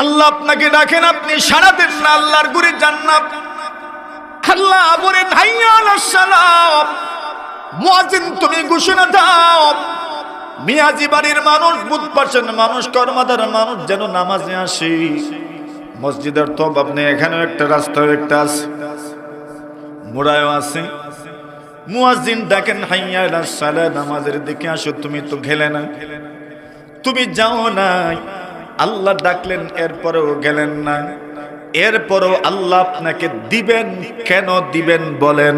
আল্লাহ আপনাকে ডাকেন, আপনি সাড়া দেন না, আল্লাহর ঘরে জান্নাত। আল্লাহ বলেন হাইয়া আলাস সালাত, মুয়াজ্জিন তুমি ঘোষণা দাও, মিয়াজি বাড়ির মানুষ, বুধপাশের মানুষ, কর্মাদার মানুষ যেন নামাজে আসে। মসজিদের তো আপনি এখানেও একটা রাস্তা একটা আছে, মোড়ায়ও আছে। মুয়াজ্জিন ডাকেন হাইয়া আলাস সালাত, নামাজের দিকে আসো। তুমি তো গেলে না, তুমি যাও না। আল্লাহ ডাকলেন, এরপরেও গেলেন না। এরপরেও আল্লাহ আপনাকে দিবেন, কেন দিবেন বলেন?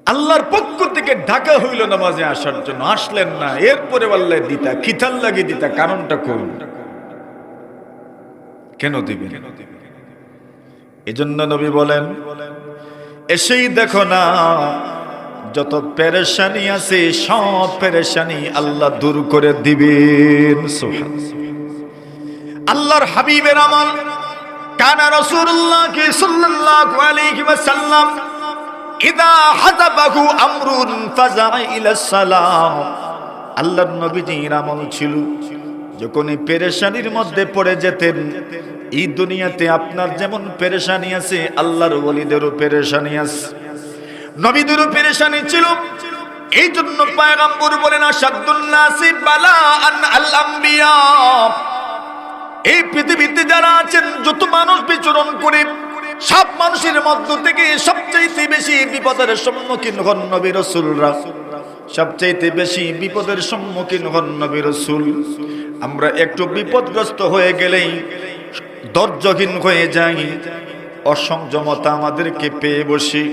আল্লাহর পক্ষ থেকে ডাকা হইল নামাজে আসার জন্য, আসলেন না। এরপরে আল্লাহ দিতা, কিতাল লাগে দিতা, কারণটা কোন? কেন দিবেন? এজন্য নবী বলেন, এসেই দেখো না যত পেরেশানি আছে সব পেরেশানি আল্লাহ দূর করে দিবেন। আল্লাহর হাবিবের আমল, কানা রাসূলুল্লাহ সাল্লাল্লাহু আলাইহি ওয়াসাল্লাম ইদা হাযাবাহু আমরুন ফাযা'a ইলা সালাম। আল্লাহর নবীজির আমল ছিল, যখন এই পেরেশানির মধ্যে পড়ে যেতেন, এই দুনিয়াতে আপনার যেমন পেরেশানি আছে, আল্লাহর ওলিদেরও পেরেশানি আছে, নবীদেরও পেরেশানি ছিল। এই জন্য পয়গম্বর বলেন আশাদুন নাসি বালাআন আল আম্বিয়া। এই পৃথিবীতে যারা আছেন, যত মানুষ বিচরণ করে, সব মানুষের মধ্য থেকে সবচেয়ে বেশি বিপদের সম্মুখীন হন নবী রাসূলরা। সবচেয়ে বেশি বিপদের সম্মুখীন হন নবী রাসূল। আমরা একটু বিপদগ্রস্ত হয়ে গেলেই ধৈর্যহীন হয়ে যাই, অসংযমতা আমাদেরকে পেয়ে বসি।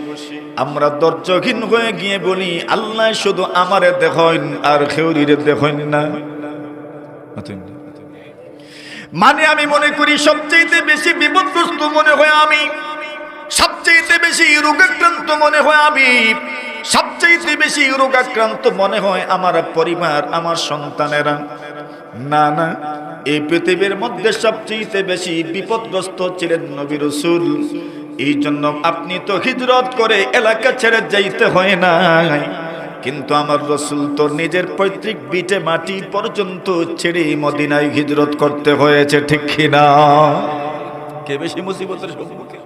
আমরা ধৈর্যহীন হয়ে গিয়ে বলি, আল্লাহ শুধু আমারে দেখেন আর খেউরিরে দেখেন না। মানে আমি মনে করি সবচেয়ে বেশি বিপদগ্রস্ত মনে হয় আমি, সবচেয়ে বেশি রোগাক্রান্ত মনে হয় আমি, সবচেয়ে বেশি রোগাক্রান্ত মনে হয় আমার পরিবার, আমার সন্তানেরা। না না, এই পৃথিবীর মধ্যে সবচেয়ে বেশি বিপদগ্রস্ত ছিলেন নবী রাসূল। এই জন্য আপনি তো হিজরত করে এলাকা ছেড়ে যাইতে হয় না, কিন্তু আমার রাসূল তো নিজের পৈতৃক ভিটে মাটি পর্যন্ত ছেড়ে মদিনায় হিজরত করতে হয়েছে, ঠিক কিনা? কে বেশি মুসিবতের সম্মুখীন?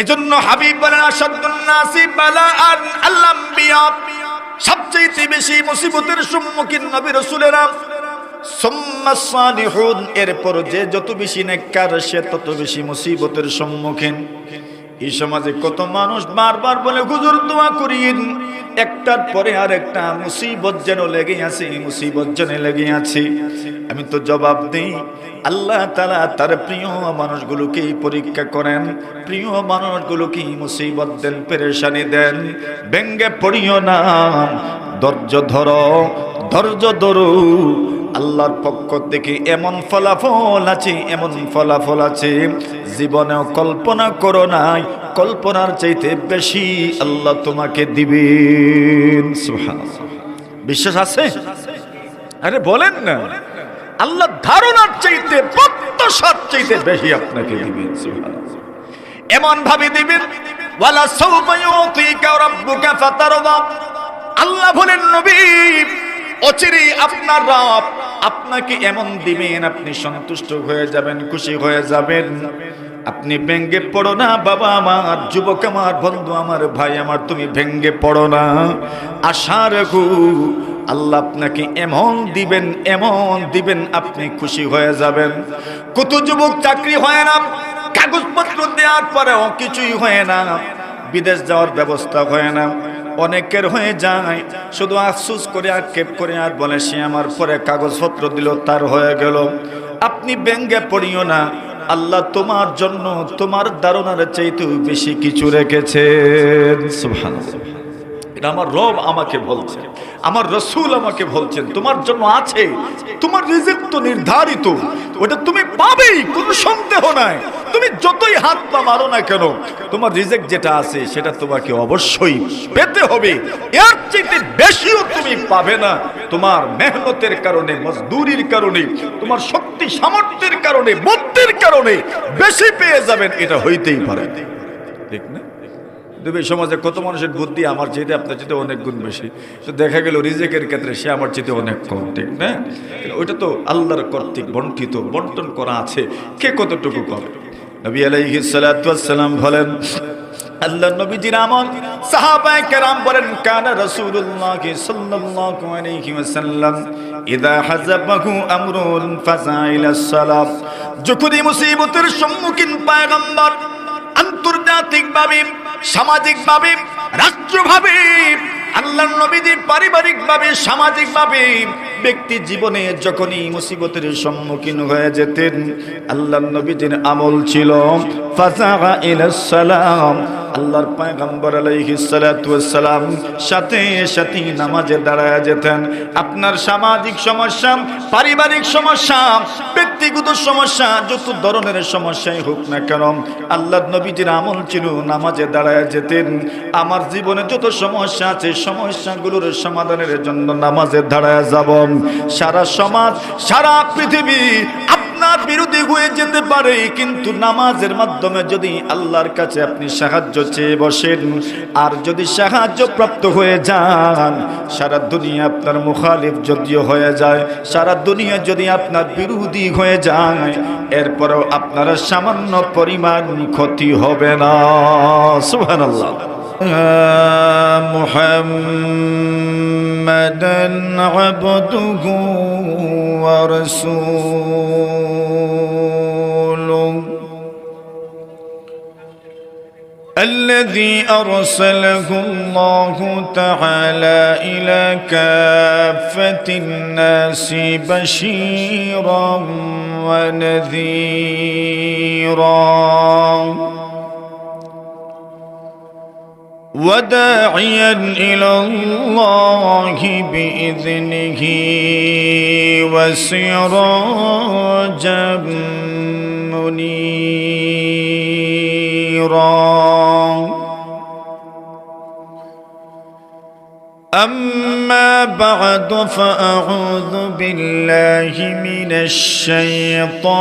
এজন্য হাবিব বলেন আশাদুন নাসি বালাআন আল আম্বিয়া। সবচেয়ে বেশি মুসিবতের সম্মুখীন নবী রাসূলেরা। সুম্মা সালিহুন, এরপর যে যত বেশি নেককার সে তত বেশি মুসিবতের সম্মুখীন। এই সমাজে কত মানুষ বারবার বলে হুজুর দোয়া করিয়েন, একটার পরে আর একটা মুসিবত যেন লেগে আছে, মুসিবত যেন লেগে আছে। আমি তো জবাব দেই, আল্লাহ তাআলা তার প্রিয় মানুষগুলোকে পরীক্ষা করেন, প্রিয় মানুষগুলোকে মুসিবত দেন, পেরেশানি দেন। ব্যঙ্গে পড়িও না, ধৈর্য ধরো, ধৈর্য ধরো। আল্লাহর পক্ষ থেকে এমন ফলাফল আছে, এমন ফলাফল আছে, জীবনেও কল্পনা করো নাই, কল্পনার চাইতে বেশি আল্লাহ তোমাকে দিবেন। সুবহানাল্লাহ। বিশ্বাস আছে? আরে বলেন না, আল্লাহ ধারণার চাইতে, প্রত্যাশার চাইতে বেশি আপনাকে দিবেন। সুবহানাল্লাহ। এমন ভাবে দিবেন, ওয়ালা সাওফা ইউতিকা রাব্বুকা ফাতারদা। আল্লাহ বলেন নবী, অচিরে আপনার রব আপনাকে এমন দিবেন, আপনি সন্তুষ্ট হয়ে যাবেন, খুশি হয়ে যাবেন। আপনি ভেঙ্গে পড়ো না বাবা আমার, যুবক আমার, বন্ধু আমার, ভাই আমার, তুমি ভেঙ্গে পড়ো না। আশা রাখো আল্লাহ আপনাকে এমন দিবেন, এমন দিবেন, আপনি খুশি হয়ে যাবেন। কত যুবক চাকরি হয় না, কাগজপত্র দেওয়ার পরেও কিছুই হয় না, বিদেশ যাওয়ার ব্যবস্থা হয় না। অনেকের হয়ে যায়, শুধু আফসোস করে আক্ষেপ করে আর বলে সে আমার পরে কাগজপত্র দিল, তার হয়ে গেল। আপনি ব্যঙ্গে পড়িও না, আল্লাহ তোমার জন্য তোমার ধারণার চাইতেও বেশি কিছু রেখেছেন। সুবহানাল্লাহ। এটা আমার রব আমাকে বলছে, আমার রাসূল আমাকে বলছেন, তোমার জন্য আছে, তোমার রিজিক তো নির্ধারিত, ওটা তুমি পাবেই, কোনো সন্দেহ নাই। তুমি যতই হাত পা মারো না কেন, তোমার রিজিক যেটা আছে সেটা তোমাকে অবশ্যই পেতে হবে। এর চাইতে বেশিও তুমি পাবে না। তোমার মেহনতের কারণে, মজদুরির কারণে, তোমার শক্তি সামর্থ্যের কারণে, বুদ্ধির কারণে বেশি পেয়ে যাবেন, এটা হইতেই পারে, ঠিক না? তবে এই সমাজে কত মানুষের বুদ্ধি আমার চাইতে আপনার চাইতে অনেক গুণ বেশি, তো দেখা গেল রিজিকের ক্ষেত্রে সে আমার চাইতে অনেক কম, ঠিক না? ওইটা তো আল্লাহর কর্তৃক বন্টন করা আছে, কে কতটুকু করে। নবী আলাইহিস সালাতু ওয়াস সালাম বলেন, আল্লাহ নবীজির আমল, সাহাবায়ে কেরাম বলেন, কানা রাসূলুল্লাহ সাল্লাল্লাহু আলাইহি ওয়াসাল্লাম ইযা হাযাবাহু আমরুন ফাযাইলাস সালাম। যখনই মুসিবতের সম্মুখীন পয়গম্বর আন্তর্জাতিকভাবে, সামাজিকভাবে, রাষ্ট্রভাবে, আল্লাহর নবীজি পারিবারিকভাবে, সামাজিকভাবে, ব্যক্তি জীবনে যখনই মুসিবতের সম্মুখীন হয়ে যেতেন, আল্লাহর নবীজির আমল ছিল ফাযাআ ইলাস সালাম। আল্লাহর পয়গম্বর আলাইহিস সালাতু ওয়াস সালাম সাথে সাথে নামাজে দাঁড়ায় যেতেন। আপনার সামাজিক সমস্যা, পারিবারিক সমস্যা, ব্যক্তিগত সমস্যা, যত ধরনের সমস্যাই হোক না কেন, আল্লাহর নবীজির আমল ছিল নামাজে দাঁড়ায় যেতেন। আমার জীবনে যত সমস্যা আছে, সমস্যাগুলোর সমাধানের জন্য নামাজে দাঁড়ায় যাব। সারা সমাজ, সারা পৃথিবী আপনার বিরোধী হয়ে যেতে পারে, কিন্তু নামাজের মাধ্যমে যদি আল্লাহর কাছে আপনি সাহায্য চেয়ে বসেন, আর যদি সাহায্য প্রাপ্ত হয়ে যান, সারা দুনিয়া আপনার মুখালিফ যদিও হয়ে যায়, সারা দুনিয়া যদি আপনার বিরোধী হয়ে যায়, এরপরেও আপনার সামান্য পরিমাণ ক্ষতি হবে না। সুবহানাল্লাহ। মুহাম্মাদান আবদুহু ওয়া রাসূলুহু الذي أرسله الله تعالى إلى كافة الناس بشيرا ونذيرا وداعيا إلى الله بإذنه وسراجا منيرا. أما بعد فأعوذ بالله من الشيطان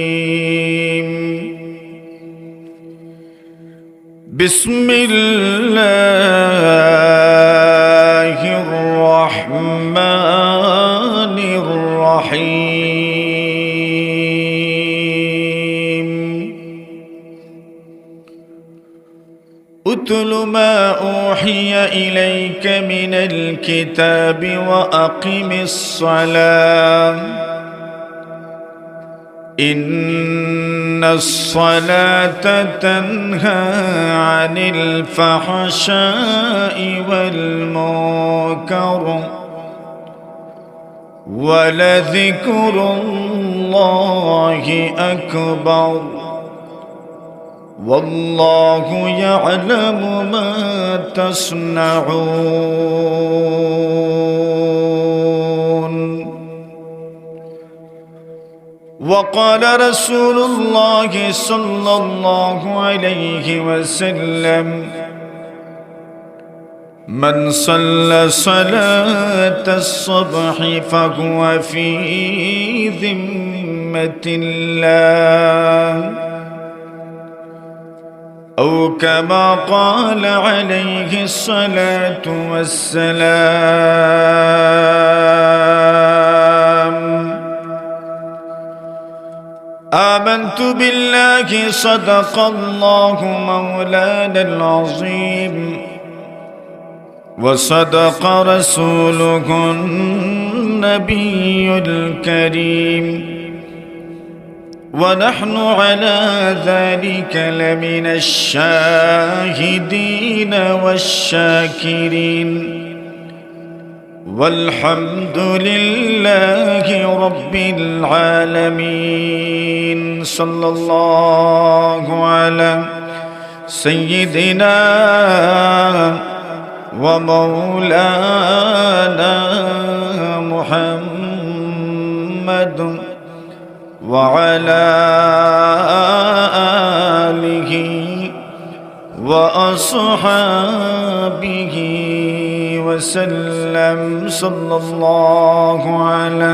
الرجيم. بسم الله الرحمن الرحيم. اتل ما أوحي إليك من الكتاب وأقم الصلاة إن الصلاة تنهى عن الفحشاء والمنكر ولذكر الله أكبر والله يعلم ما تصنعون. وقال رسول الله صلى الله عليه وسلم من صلى صلاة الصبح فهو في ذمة الله أو كما قال عليه الصلاة والسلام. آمنت بالله صدق الله مولانا العظيم وصدق رسوله النبي الكريم ونحن على ذلك لمن الشاهدين والشاكرين والحمد لله رب العالمين. صلى الله على سيدنا ومولانا محمد وعلى آله وأصحابه وسلم. صلى الله على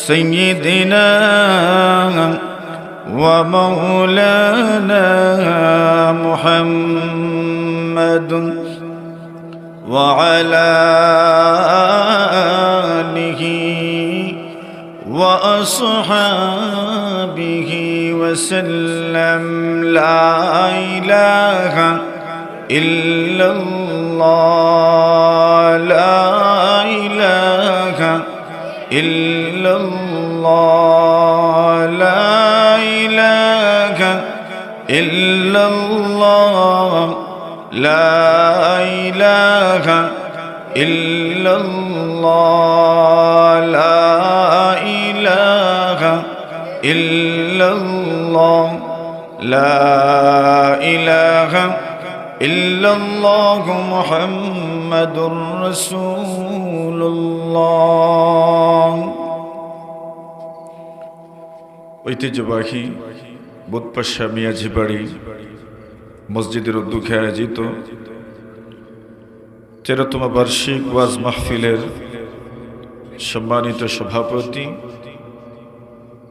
سيدنا ومولانا محمد وعلى آله وأصحابه وسلم. لا إله إلا الله لا إله إلا الله لا إله إلا الله لا إله إلا الله لا إله إلا الله لا إله إلا الله محمد رسول الله. ঐতিহ্যবাহী বোধপাশা মিয়াঝি বাড়ি মসজিদের উদ্যোগে আয়োজিত 13তম বার্ষিক ওয়াজ মাহফিলের সম্মানিত সভাপতি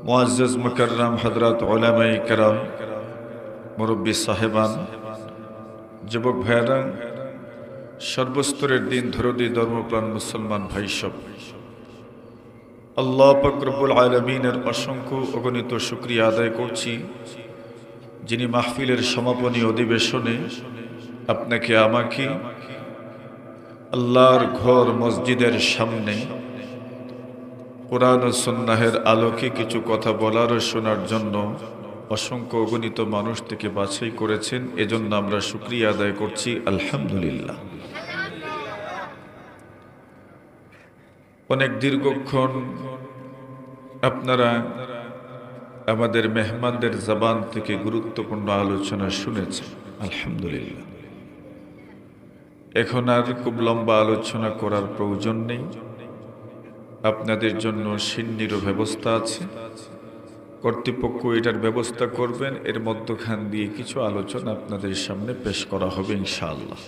মুআজ্জাজ মুকাররম হযরত উলামায়ে কেরাম, মুরব্বী সাহেবান, যুবক ভাইয়েরা, সর্বস্তরের দিন ধরদি ধর্মপ্রাণ মুসলমান ভাই সব, আল্লাহ পাক রব্বুল আলামিনের অসংখ্য অগণিত শুকরিয়া আদায় করছি, যিনি মাহফিলের সমাপনী অধিবেশনে আপনাকে আমাকে আল্লাহর ঘর মসজিদের সামনে কোরআন ও সুন্নাহের আলোকে কিছু কথা বলার ও শোনার জন্য অসংখ্য অগণিত মানুষ থেকে বাছাই করেছেন। এজন্য আমরা শুকরিয়া আদায় করছি, আলহামদুলিল্লাহ। অনেক দীর্ঘক্ষণ আপনারা আমাদের মেহমানদের জবান থেকে গুরুত্বপূর্ণ আলোচনা শুনেছেন, আলহামদুলিল্লাহ। এখন আর খুব লম্বা আলোচনা করার প্রয়োজন নেই। আপনাদের জন্য সিন্নিরও ব্যবস্থা আছে, কর্তৃপক্ষ এটার ব্যবস্থা করবেন। এর মধ্যখান দিয়ে কিছু আলোচনা আপনাদের সামনে পেশ করা হবে ইনশাআল্লাহ।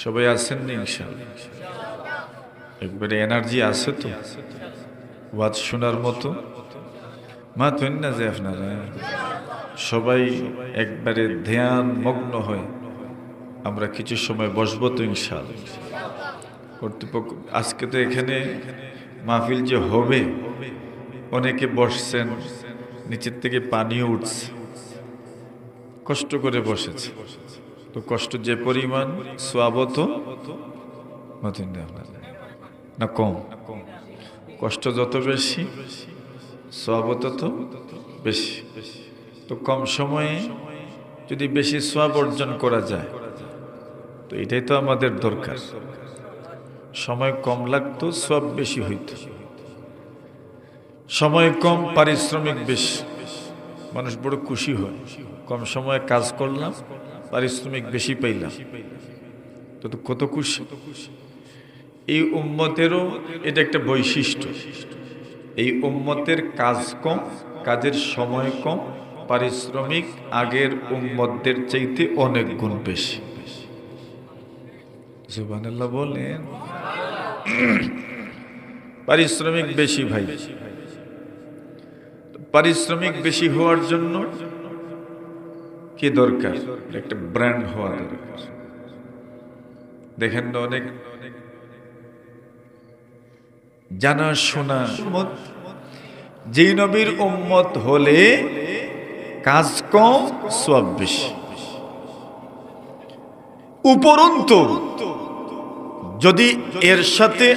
সবাই আছেন না ইনশাআল্লাহ? একবারে এনার্জি আছে তো ওয়াজ শোনার মতো? মা তৈন না যে আপনারা সবাই একবারে ধ্যান মগ্ন হয় আমরা কিছু সময় বসবো তো ইনশাআল্লাহ। কর্তৃপক্ষ আজকে তো এখানে মাহফিল যে হবে, অনেকে বসছেন, নিচের থেকে পানিও উঠছে, কষ্ট করে বসেছে। তো কষ্ট যে পরিমাণ সোয়াবত না কম? কষ্ট যত বেশি সোয়াবত তো বেশি। তো কম সময়ে যদি বেশি সোয়াব অর্জন করা যায় তো এটাই তো আমাদের দরকার। সময় কম লাগতো, সোয়াব বেশি হইত। সময় কম, পারিশ্রমিক বেশি, মানুষ বড় খুশি হয়। কম সময়ে কাজ করলাম, পারিশ্রমিক বেশি পাইলাম, তো কত খুশি। এই উম্মতেরও এটা একটা বৈশিষ্ট্য। এই উম্মতের কাজ কম, কাজের সময় কম, পারিশ্রমিক আগের উম্মতদের চাইতে অনেক গুণ বেশি। সুবহানাল্লাহ বলেন। পারিশ্রমিক বেশি ভাই। পারিশ্রমিক বেশি হওয়ার জন্য কি দরকার? একটা ব্র্যান্ড হওয়া দরকার। দেখেন না অনেক জানা শোনা যেই নবীর উম্মত হলে কাজ কম, সওয়াব বেশি। উপরন্তু যদি এর সাথে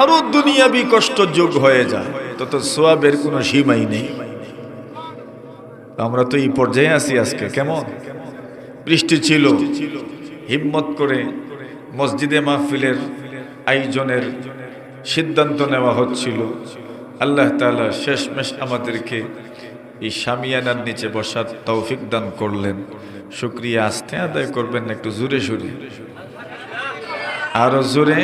আরো দুনিয়াবি কষ্ট যোগ হয়ে যায় তত সওয়াবের কোনো সীমাই নেই। আমরা তো এই পর্যায়ে আছি আজকে। কেমন বৃষ্টি ছিল, হিম্মত করে মসজিদে মাহফিলের আয়োজনের সিদ্ধান্ত নেওয়া হচ্ছিল। আল্লাহ তাআলা শেষমেশ আমাদেরকে এই শামিয়ানার নিচে বসার তৌফিক দান করলেন। শুকরিয়া আস্তে আদায় করবেন, একটু জোরে জোরে, আরো জোরে।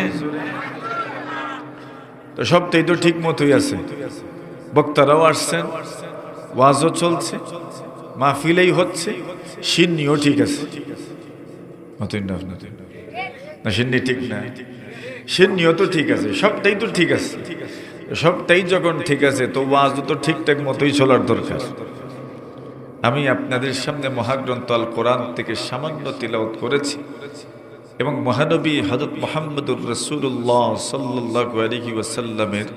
তো সবটাই তো ঠিক মতোই আছে। বক্তারাও আসছেন, ওয়াজও চলছে, মাহফিলেই হচ্ছে, সিন্নিও ঠিক আছে। না সিন্নি ঠিক না, সিন্নিও তো ঠিক আছে, সবটাই তো ঠিক আছে। সবটাই যখন ঠিক আছে তো ওয়াজও তো ঠিকঠাক মতোই চলার দরকার। আমি আপনাদের সামনে মহাগ্রন্থ আল কোরআন থেকে সামান্য তিলাওয়াত করেছি এবং মহানবী হযরত মুহাম্মদুর রাসূলুল্লাহ সাল্লাল্লাহু আলাইহি ওয়াসাল্লামের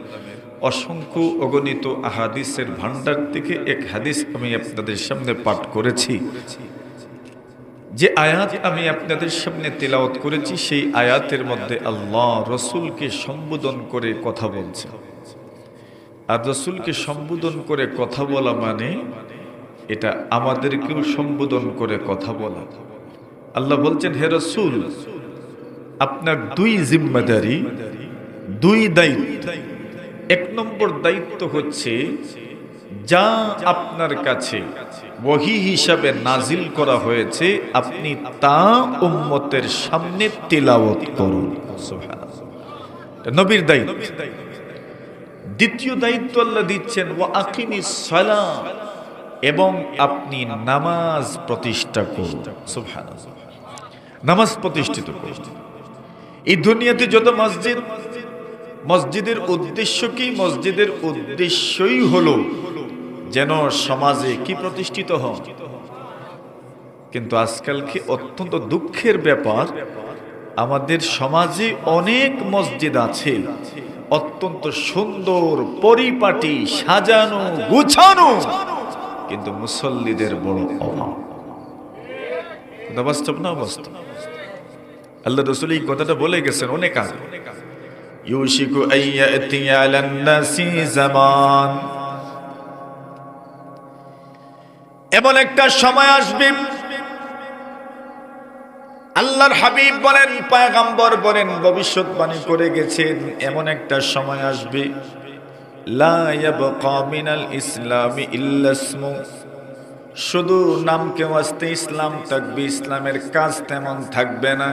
অসংখ্য অগণিত আহাদিসের ভান্ডার থেকে এক হাদিস আমি আপনাদের সামনে পাঠ করেছি। যে আয়াত আমি আপনাদের সামনে তিলাওয়াত করেছি সেই আয়াতের মধ্যে আল্লাহ রসুলকে সম্বোধন করে কথা বলছে। আর রসুলকে সম্বোধন করে কথা বলা মানে এটা আমাদেরকেও সম্বোধন করে কথা বলা। আল্লাহ বলছেন, হে রসুল, আপনার দুই জিম্মাদারি, দুই দায়িত্ব। এক নম্বর দায়িত্ব হচ্ছে যা আপনার কাছে ওহী হিসাবে নাজিল করা হয়েছে আপনি তা উম্মতের সামনে তিলাওয়াত করুন। সুবহানাল্লাহ, নবীর দায়িত্ব। দ্বিতীয় দায়িত্ব আল্লাহ দিচ্ছেন ওয়া আকিমিস সালাহ, এবং আপনি নামাজ প্রতিষ্ঠা করুন। সুবহানাল্লাহ, নামাজ প্রতিষ্ঠিত করুন। এই দুনিয়াতে যত মসজিদ, মসজিদের উদ্দেশ্য কি? মসজিদের উদ্দেশ্যই হলো যেন সমাজে কি প্রতিষ্ঠিত হয়। কিন্তু আজকাল কি অত্যন্ত দুঃখের ব্যাপার, আমাদের সমাজে অনেক মসজিদ আছে অত্যন্ত সুন্দর, পরিপাটি, সাজানো, গুছানো, কিন্তু মুসল্লিদের বড় অভাব। বাস্তব না বাস্তব? আল্লাহ রাসূল এই কথাটা বলে গেছেন অনেক আগে। ইউশিকু আইয়াতি আলান নাসি জামান, এমন একটা সময় আসবে, আল্লাহর হাবিব বলেন, পয়গম্বর বলেন, ভবিষ্যৎবাণী করে গেছেন, এমন একটা সময় আসবে লা ইয়াবকা মিনাল ইসলামি ইল্লা ইসমু, শুধু নামকে ওয়াস্তে ইসলাম থাকবে, ইসলামের কাজ তেমন থাকবে না।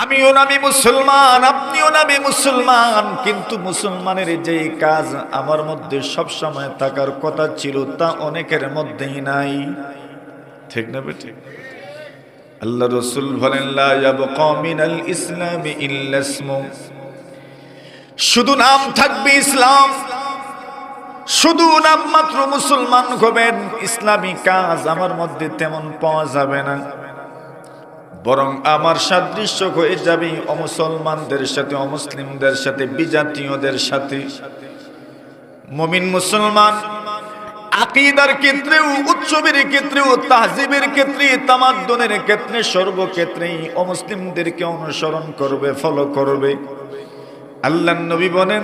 আমিও নামে মুসলমান, আপনিও নামে মুসলমান, কিন্তু মুসলমানের যে কাজ আমার মধ্যে সব সময় থাকার কথা ছিল তা অনেকের মধ্যেই নাই। ঠিক না বেঠিক? আল্লাহ রাসূল বলেন লা ইয়াবকা মিনাল ইসলামি ইল্লা ইসমু, শুধু নাম থাকবে ইসলাম, শুধু নাম মাত্র মুসলমান হবেন, ইসলামী কাজ আমার মধ্যে তেমন পাওয়া যাবে না। বরং আমার সাদৃশ্য হয়ে যাবে অমুসলমানদের সাথে, অমুসলিমদের সাথে, বিজাতীয়দের সাথে। মুমিন মুসলমান আকীদার ক্ষেত্রেও, উৎসবের ক্ষেত্রেও, তাহজিবের ক্ষেত্রে, তামাদ্দুনের ক্ষেত্রে, সর্বক্ষেত্রেই অমুসলিমদেরকে অনুসরণ করবে, ফলো করবে। আল্লাহর নবী বলেন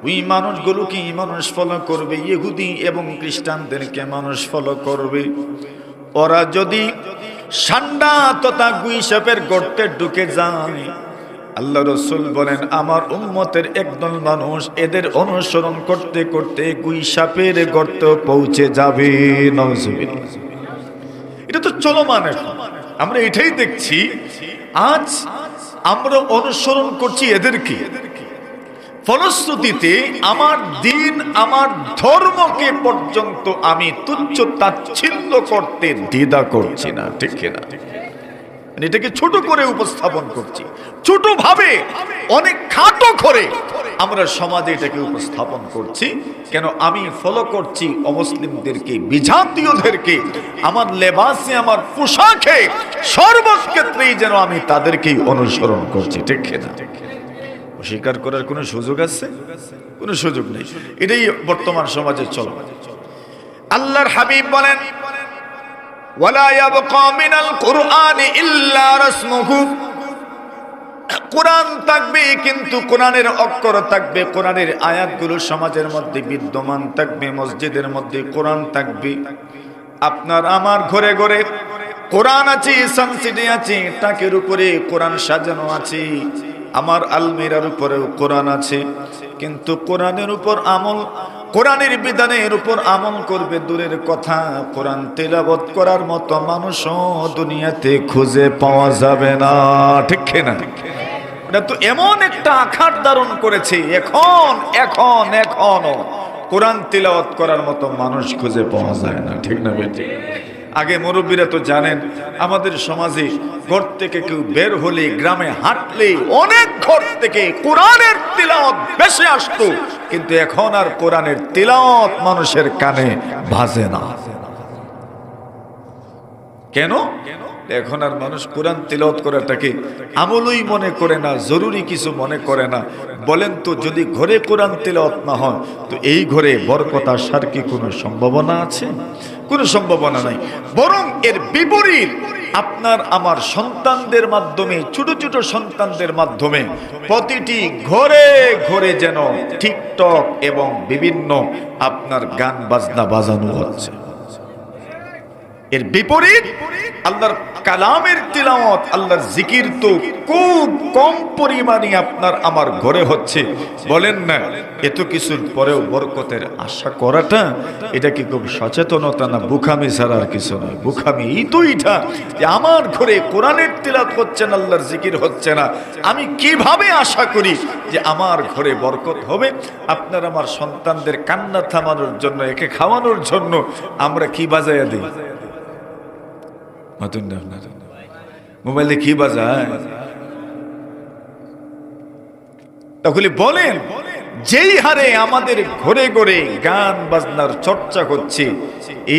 ওই মানুষগুলোকে মানুষ ফলো করবে, ইহুদি এবং খ্রিস্টানদেরকে মানুষ ফলো করবে। ওরা যদি সান্ডা তথা গুইসাপের গর্তে ঢুকে যায়, আল্লাহ রাসূল বলেন আমার উম্মতের একদল মানুষ এদের অনুসরণ করতে করতে গুইসাপের গর্তে পৌঁছে যাবে। নাউজুবিল্লাহ। এটা তো চলমান, এখন আমরা এটাই দেখছি। আজ আমরা অনুসরণ করছি এদেরকে, ফলশ্রুতিতে আমার দিন, আমার ধর্মকে পর্যন্ত আমি তুচ্ছ তাচ্ছিল্য করতে দ্বিধা করছি না। ঠিক না? এটাকে ছোট করে উপস্থাপন করছি, ছোট ভাবে, অনেক খাটো করে আমরা সমাজে এটাকে উপস্থাপন করছি। কেন? আমি ফলো করছি অমুসলিমদেরকে, বিজাতীয়দেরকে, আমার লেবাসে, আমার পোশাকে, সর্বক্ষেত্রেই যেন আমি তাদেরকেই অনুসরণ করছি। ঠিক না? স্বীকার করার কোনো সুযোগ আছে? কোনো সুযোগ নেই। এটাই বর্তমান সমাজের চলমান। আল্লাহর হাবিব বলেন ওয়ালা ইয়াবকা মিনাল কুরআনি ইল্লা রাসমুহু, কোরআন থাকবে কিন্তু কোরআনের অক্ষর থাকবে, কোরআনের আয়াতগুলো সমাজের মধ্যে বিদ্যমান থাকবে, মসজিদের মধ্যে কোরআন থাকবে। আপনার আমার ঘরে ঘরে কোরআন আছে, সানসিডে আছে, টাকের উপরে কোরআন সাজানো আছে, আমার আলমিরার উপরেও কোরআন আছে, কিন্তু কোরআনের উপর আমল, কোরআনের বিধানের উপর আমল করবে দূরের কথা, কোরআন তেলাওয়াত করার মতো মানুষও দুনিয়াতে খুঁজে পাওয়া যাবে না। ঠিক না? এটা তো এমন একটা আকার ধারণ করেছে, এখনো কোরআন তেলাওয়াত করার মতো মানুষ খুঁজে পাওয়া যায় না। ঠিক না বেটি? আগে মুরব্বীরা তো জানেন, আমাদের সমাজে ঘর থেকে কেউ বের হলে, গ্রামে হাঁটলে অনেক ঘর থেকে কোরআনের তিলাওয়াত বেশি আসতো, কিন্তু এখন আর কোরআনের তিলাওয়াত মানুষের কানে বাজে না। কেন? এখন আর মানুষ কোরআন তিলাওয়াত করাটাকে আমলই মনে করে না, জরুরি কিছু মনে করে না। বলেন তো, যদি ঘরে কোরআন তিলাওয়াত না হয় তো এই ঘরে বরকত আসার কি কোনো সম্ভাবনা আছে? কোনো সম্ভাবনা নাই। বরং এর বিপরীত, আপনার আমার সন্তানদের মাধ্যমে, ছোট ছোট সন্তানদের মাধ্যমে প্রতিটি ঘরে ঘরে যেন টিকটক এবং বিভিন্ন আপনার গান বাজনা বাজানো হচ্ছে। এর বিপরীত আল্লাহর কালামের তিলাওয়াত, আল্লাহর জিকির তো খুব কম পরিমাণে আপনার আমার ঘরে হচ্ছে। বলেন না, এত কিছুর পরেও বরকতের আশা করাটা এটা কি খুব সচেতনতা না বুখামি ছাড়া আর কিছু নয়? বুখামি এই তো এটা যে আমার ঘরে কোরআনের তিলাওয়াত হচ্ছে না, আল্লাহর জিকির হচ্ছে না, আমি কিভাবে আশা করি যে আমার ঘরে বরকত হবে? আপনার আমার সন্তানদের কান্না থামানোর জন্য, একে খাওয়ানোর জন্য আমরা কি বাজাইয়া দিই? মোবাইলে কি বাজায়? তাহলে বলেন, যেই হারে আমাদের ঘরে ঘরে গান বাজনার চর্চা হচ্ছে,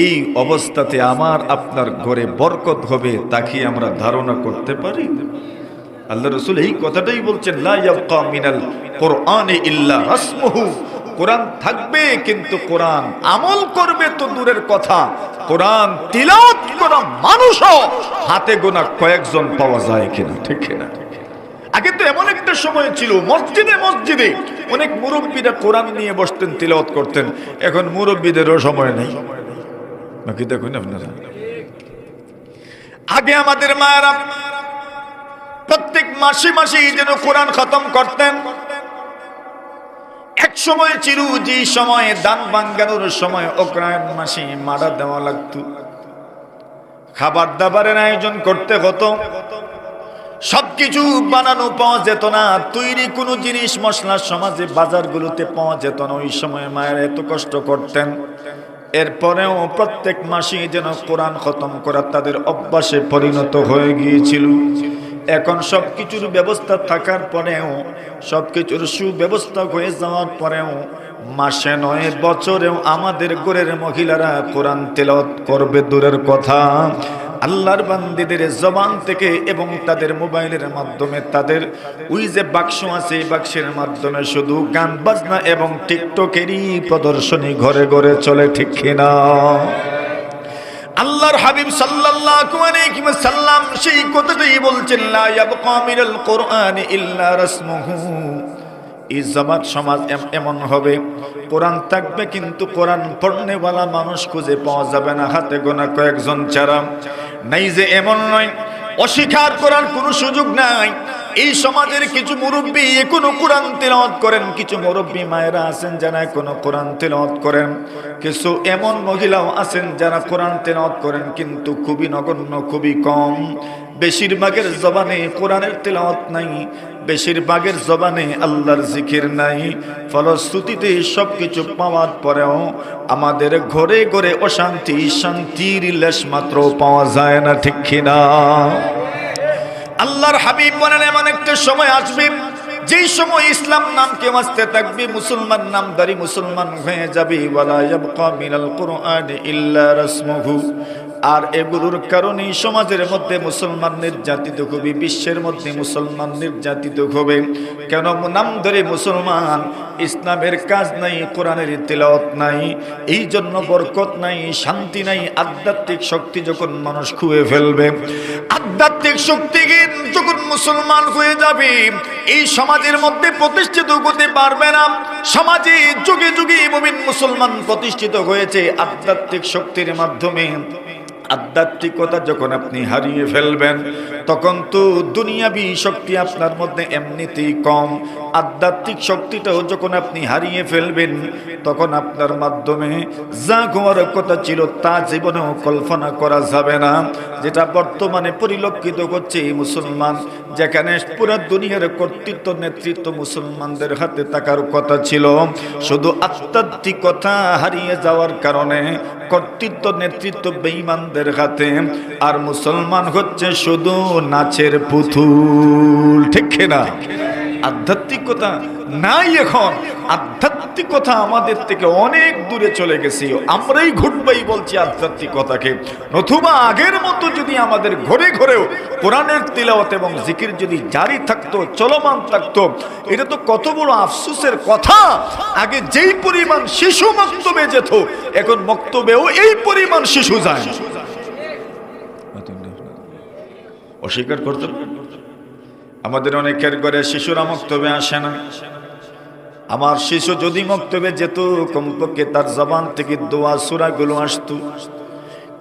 এই অবস্থাতে আমার আপনার ঘরে বরকত হবে তা কি আমরা ধারণা করতে পারি? আল্লাহ রাসূল এই কথাটাই বলছেন, লা ইয়াবকা মিনাল কুরআনি ইল্লা রাসমুহু। কোরআন থাকবে কিন্তু কোরআন আমল করবে তো দূরের কথা, কোরআন তিলাওয়াত করা মানুষও হাতে গোনা কয়েকজন পাওয়া যায় কিনা, ঠিক কিনা? আগে তো এমন একটা সময় ছিল, মসজিদে মসজিদে অনেক মুরব্বীরা কোরআন নিয়ে বসতেন, তিলাওয়াত করতেন। এখন মুরব্বীদেরও সময় নেই। নাকি দেখুন আপনারা, আগে আমাদের মায়েরা প্রত্যেক মাসে মাসে যেন কোরআন খতম করতেন। এক সময় ছিল যে সময়ে দান ভাঙ্গানোর সময় অগ্রহায়ণ মাসে মারা দেওয়া লাগতো, খাবার দাবারের আয়োজন করতে হতো, সবকিছু বানানো পাওয়া যেত না, তৈরি কোনো জিনিস মশলা সমাজে বাজারগুলোতে পাওয়া যেত না। ওই সময় মায়েরা এত কষ্ট করতেন, এরপরেও প্রত্যেক মাসে যেন কোরআন খতম করা তাদের অভ্যাসে পরিণত হয়ে গিয়েছিল। এখন সবকিছুর ব্যবস্থা থাকার পরেও, সবকিছুর সুব্যবস্থা হয়ে যাওয়ার পরেও, মাসে নয় বছরেও আমাদের ঘরের মহিলারা কোরআন তেলাওয়াত করবে দূরের কথা, আল্লাহর বান্দীদের জবান থেকে এবং তাদের মোবাইলের মাধ্যমে, তাদের ওই যে বাক্স আছে, এই বাক্সের মাধ্যমে শুধু গান বাজনা এবং টিকটকেরই প্রদর্শনী ঘরে ঘরে চলে, ঠিক কিনা? আল্লাহর হাবিব সাল্লাল্লাহু আলাইহি ওয়াসাল্লাম সেই কথাটাই বলছেন, লা ইয়াবকা মিনাল কুরআনি ইল্লা রাসমুহু। এই জামাত সমাজ এমন হবে, কোরআন থাকবে কিন্তু কোরআন পড়নেওয়ালা মানুষ খুঁজে পাওয়া যাবে না, হাতে গোনা কয়েকজন ছাড়া। নাই যে এমন নয়, অস্বীকার করার কোনো সুযোগ নাই। এই সমাজের কিছু মুরব্বী এখনো কোরআন তেলাওয়াত করেন, কিছু মুরব্বী মায়েরা আছেন যারা এখনো কোরআন তেলাওয়াত করেন, কিছু এমন মহিলাও আছেন যারা কোরআন তেলাওয়াত করেন কিন্তু খুবই নগণ্য, খুবই কম। বেশিরভাগের জবানে কোরআনের তেলাওয়াত নাই, বেশিরভাগের জবানে আল্লাহর জিকির নাই। ফলশ্রুতিতে সবকিছু পাওয়ার পরেও আমাদের ঘরে ঘরে অশান্তি, শান্তির লেশ মাত্র পাওয়া যায় না, ঠিক কিনা? আল্লাহর হাবিব বলেন, এমন একটা সময় আসবে যেই সময় ইসলাম নাম কে বাঁচতে থাকবে, মুসলমান নামদারি মুসলমান হয়ে যাবে। ওয়ালা ইয়াবকা মিনাল কুরআনি ইল্লা রাসমুহু। আর এগুলোর কারণে সমাজের মধ্যে মুসলমান নির্যাতিত হবে, বিশ্বের মধ্যে মুসলমান নির্যাতিত হবে। কেন? নাম ধরে মুসলমান, ইসলামের কাজ নাই, কোরআনের তিলাওয়াত নাই, এই জন্য বরকত নাই, শান্তি নাই। আধ্যাত্মিক শক্তি যখন মানুষ খুঁয়ে ফেলবে, আধ্যাত্মিক শক্তি যখন মুসলমান হয়ে যাবে, এই সমাজের মধ্যে প্রতিষ্ঠিত হতে পারবে না। সমাজে যুগে যুগে মুমিন মুসলমান প্রতিষ্ঠিত হয়েছে আধ্যাত্মিক শক্তির মাধ্যমে। আধ্যাত্মিকতা যখন আপনি হারিয়ে ফেলবেন, তখন তো দুনিয়াবী শক্তি আপনার মধ্যে এমনিতেই কম, আধ্যাত্মিক শক্তিটাও যখন আপনি হারিয়ে ফেলবেন, তখন আপনার মাধ্যমে যা হওয়ার কথা ছিল তা জীবনেও কল্পনা করা যাবে না। যেটা বর্তমানে পরিলক্ষিত হচ্ছে মুসলমান, যেখানে পুরো দুনিয়ার কর্তৃত্ব নেতৃত্ব মুসলমানদের হাতে থাকার কথা ছিল, শুধু আধ্যাত্মিকতা হারিয়ে যাওয়ার কারণে কর্তৃত্ব নেতৃত্ব বেঈমানদের হাতে, আর মুসলমান হচ্ছে শুধু নাচের পুতুল। ঠিক না? আধ্যাত্মিকতা নাই এখন, আধ্যাত্মিকতা আমাদের থেকে অনেক দূরে চলে গেছে। আমরাই ঘুটবাই বলছি আধ্যাত্মিকতাকে, নতুবা আগের মতো যদি আমাদের ঘরে ঘরেও কোরআনের তিলাওয়াত এবং জিকির যদি জারি থাকতো, চলমান থাকতো, এটা তো কত বড় আফসোসের কথা। আগে যেই পরিমাণ শিশু মক্তবে যেত, এখন মক্তবেও এই পরিমাণ শিশু যায়। অস্বীকার করতে আমাদের অনেকের ঘরে শিশুরা মক্তবে আসে না। আমার শিশু যদি মক্তবে যেত, কমপক্ষে তার জবান থেকে দোয়া সূরাগুলো আসতো।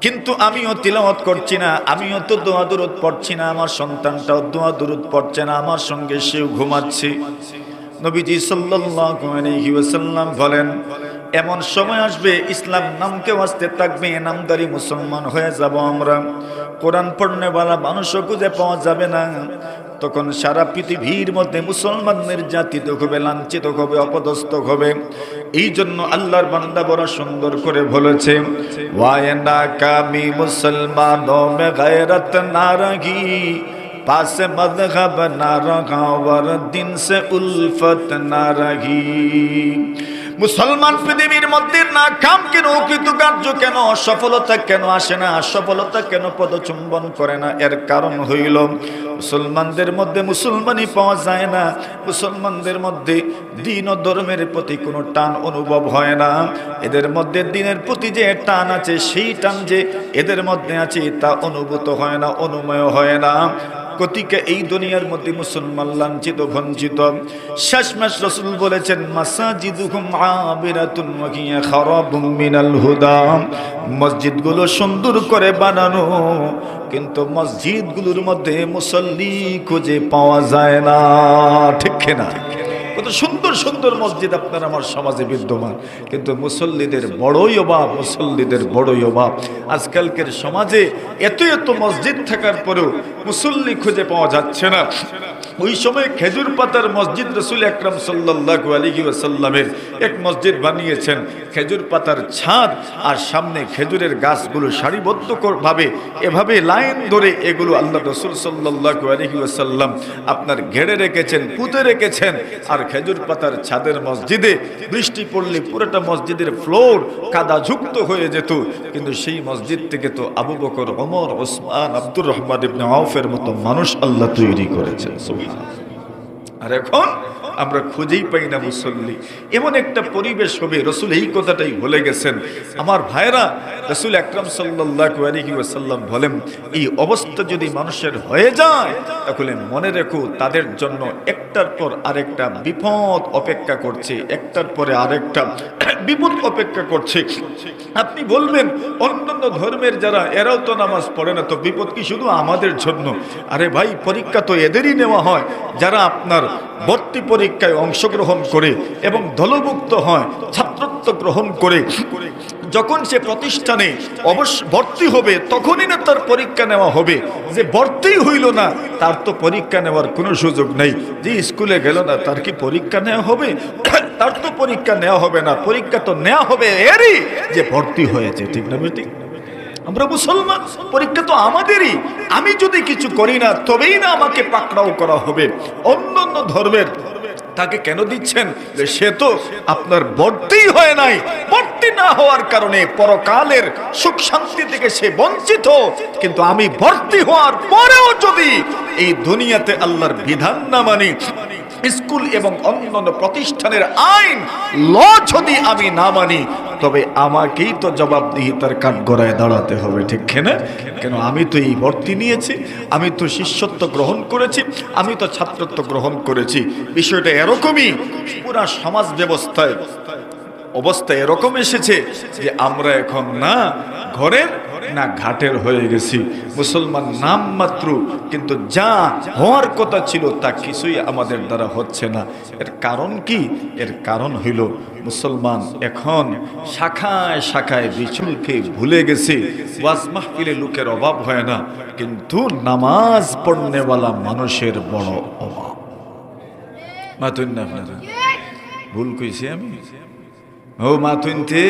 কিন্তু আমিও তিলাওয়াত করছি না, আমিও তো দোয়া দুরূদ পড়ছি না, আমার সন্তানটাও দোয়া দুরূদ পড়ছে না, আমার সঙ্গে সেও ঘুমাচ্ছে। নবীজি সাল্লাল্লাহু আলাইহি ওয়াসাল্লাম বলেন, এমন সময় আসবে ইসলাম নামকে আসতে থাকবে, নামদারি মুসলমান হয়ে যাব আমরা, কোরআন পড়নেওয়ালা মানুষও খুঁজে পাওয়া যাবে না। তখন সারা পৃথিবীর মধ্যে মুসলমান নির্যাতিত হবে, লাঞ্ছিত হবে, অপদস্থ হবে। এই জন্য আল্লাহর বান্দা বড় সুন্দর করে বলেছে, ওয়ায়না কামি মুসলমানों में गैरत ना रही, पास मज़हब ना रहा और दिन से उल्फत ना रही। মুসলমান পৃথিবীর মধ্যে নাকাম কেন, কৃতকার্য কেন, সফলতা কেন আসে না, সফলতা কেন পদচুম্বন করে না? এর কারণ হইল মুসলমানদের মধ্যে মুসলমানই পাওয়া যায় না, মুসলমানদের মধ্যে দ্বীন ও ধর্মের প্রতি কোনো টান অনুভব হয় না। এদের মধ্যে দ্বীনের প্রতি যে টান আছে, সেই টান যে এদের মধ্যে আছে তা অনুভূত হয় না, অনুময় হয় না। গতিকে এই দুনিয়ার মধ্যে মুসলমান লাঞ্ছিত বঞ্চিত। শেষমেশ রাসূল বলেছেন, মাসাজিদুকুম আবিরাতুন ওয়া হিয়া খারাবুম মিনাল হুদা। মসজিদগুলো সুন্দর করে বানানো, কিন্তু মসজিদগুলোর মধ্যে মুসল্লি খুঁজে পাওয়া যায় না। ঠিক না? কত সুন্দর সুন্দর মসজিদ আপনার আমার সমাজে বিদ্যমান, কিন্তু মুসল্লিদের বড়ই অভাব, মুসল্লিদের বড়ই অভাব। আজকালকের সমাজে এত এত মসজিদ থাকার পরেও মুসল্লি খুঁজে পাওয়া যাচ্ছে না। ওই সময় খেজুর পাতার মসজিদ রাসূল আকরাম সাল্লাল্লাহু আলাইহি ওয়াসাল্লামের এক মসজিদ বানিয়েছেন, খেজুর পাতার ছাদ, আর সামনে খেজুরের গাছগুলো সারিবদ্ধভাবে এভাবে লাইন ধরে এগুলো আল্লাহ রাসূল সাল্লাল্লাহু আলাইহি ওয়াসাল্লাম আপনার ঘেরে রেখেছেন, পুঁতে রেখেছেন। আর খেজুর পাতার ছাদের মসজিদে বৃষ্টি পড়লে পুরোটা মসজিদের ফ্লোর কাদা যুক্ত হয়ে যেত, কিন্তু সেই মসজিদ থেকে তো আবু বকর, ওমর, ওসমান, আব্দুর রহমান ইবনে আউফের মতো মানুষ আল্লাহ তৈরি করেছেন। সুবহানাল্লাহ। আর এখন আমরা খুঁজেই পাই না মুসল্লি। এমন একটা পরিবেশ হবে, রাসূল এই কথাটাই বলে গেছেন। আমার ভাইরা, রাসূল আকরাম সাল্লাল্লাহু আলাইহি ওয়াসাল্লাম বলেন, এই অবস্থা যদি মানুষের হয়ে যায়, তাহলে মনে রেখো তাদের জন্য একটার পর আরেকটা বিপদ অপেক্ষা করছে, একটার পরে আরেকটা বিপদ অপেক্ষা করছে। আপনি বলবেন, অন্যান্য ধর্মের যারা, এরাও তো নামাজ পড়ে না, তো বিপদ কি শুধু আমাদের জন্য? আরে ভাই, পরীক্ষা তো এদেরই নেওয়া হয় যারা আপনার ভর্তি পরীক্ষায় অংশগ্রহণ করে এবং দলভুক্ত হয়, ছাত্রত্ব গ্রহণ করে। যখন সে প্রতিষ্ঠানে অবশ্য ভর্তি হবে, তখনই না তার পরীক্ষা নেওয়া হবে। যে ভর্তি হইল না, তার তো পরীক্ষা নেওয়ার কোনো সুযোগ নেই। যে স্কুলে গেল না, তার কি পরীক্ষা নেওয়া হবে? তার তো পরীক্ষা নেওয়া হবে না। পরীক্ষা তো নেওয়া হবে এরই যে ভর্তি হয়েছে। ঠিক না বেটি? আমরা মুসলমান, পরীক্ষা তো আমাদেরই। আমি যদি কিছু করি না, তবেই না আমাকে পাকড়াও করা হবে। অন্যান্য ধর্মের তাকে কেন দিচ্ছেন? যে সে তো আপনার ভর্তি হয় নাই, ভর্তি না হওয়ার কারণে পরকালের সুখ শান্তি থেকে সে বঞ্চিত। কিন্তু আমি ভর্তি হওয়ার পরেও যদি এই দুনিয়াতে আল্লাহর বিধান না মানি, স্কুল এবং অন্যান্য প্রতিষ্ঠানের আইন ল যদি আমি না মানি, তবে আমাকেই তো জবাবদিহিতার কাঠ গড়ায় দাঁড়াতে হবে। ঠিক না? কেন? আমি তো এই ভর্তি নিয়েছি, আমি তো শিষ্যত্ব গ্রহণ করেছি, আমি তো ছাত্রত্ব গ্রহণ করেছি। বিষয়টা এরকমই। পুরা সমাজ ব্যবস্থায় অবস্থা এরকম এসেছে যে আমরা এখন না ঘরের না ঘাটের হয়ে গেছি। মুসলমান নাম মাত্র, কিন্তু যা হওয়ার কথা ছিল তা কিছুই আমাদের দ্বারা হচ্ছে না। এর কারণ কি? এর কারণ হইল মুসলমান এখন শাখায় শাখায় বিচুলকে ভুলে গেছে। ওয়াজ মাহফিলে লোকের অভাব হয় না, কিন্তু নামাজ পড়নেওয়ালা মানুষের বড় অভাব। মাতুন না আপনারা? ভুল কইছি আমি? ও মাতুনতে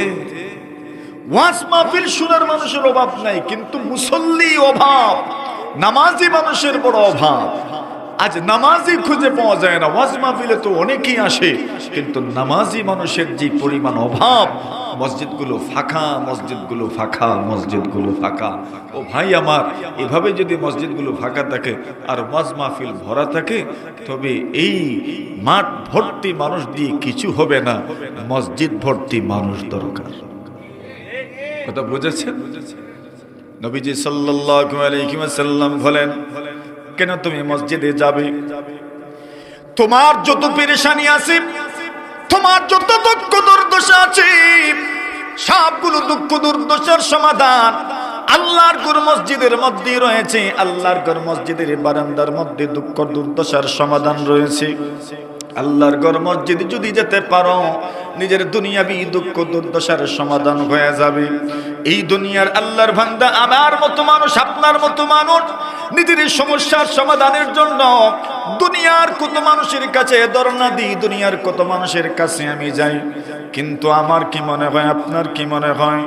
ওয়াজ মাহফিল শোনার মানুষের অভাব নাই, কিন্তু মুসল্লি অভাব, নামাজি মানুষের বড় অভাব। আজ নামাজি খুঁজে পাওয়া যায় না। ওয়াজ মাহফিলে তো অনেকেই আসে, কিন্তু নামাজি মানুষের যে পরিমাণ অভাব, মসজিদগুলো ফাঁকা, মসজিদগুলো ফাঁকা, মসজিদগুলো ফাঁকা। ও ভাই আমার, এভাবে যদি মসজিদগুলো ফাঁকা থাকে আর ওয়াজ মাহফিল ভরা থাকে, তবে এই মাঠ ভর্তি মানুষ দিয়ে কিছু হবে না। মসজিদ ভর্তি মানুষ দরকার। কথা বুঝেছেন? নবীজি সাল্লাল্লাহু আলাইহি ওয়াসাল্লাম বলেন, কেন তুমি মসজিদে যাবে? তোমার যত পেরেশানি আছে, তোমার যত দুঃখ দুর্দশা আছে, সবগুলো দুঃখ দুর্দশার সমাধান আল্লাহর ঘর মসজিদের মধ্যে রয়েছে। আল্লাহর ঘর মসজিদের বারান্দার মধ্যে দুঃখ দুর্দশার সমাধান রয়েছে। আল্লাহর ঘর মসজিদে যদি যেতে পারো, নিজের দুনিয়াবি দুঃখ দুর্দশার সমাধান হয়ে যাবে। এই দুনিয়ার আল্লাহর বান্দা, আমার মতো মানুষ, আপনার মতো মানুষ, নিজের সমস্যার সমাধানের জন্য দুনিয়ার কত মানুষের কাছে ধর্ণা দিই, দুনিয়ার কত মানুষের কাছে আমি যাই, কিন্তু আমার কি মনে হয়, আপনার কি মনে হয়,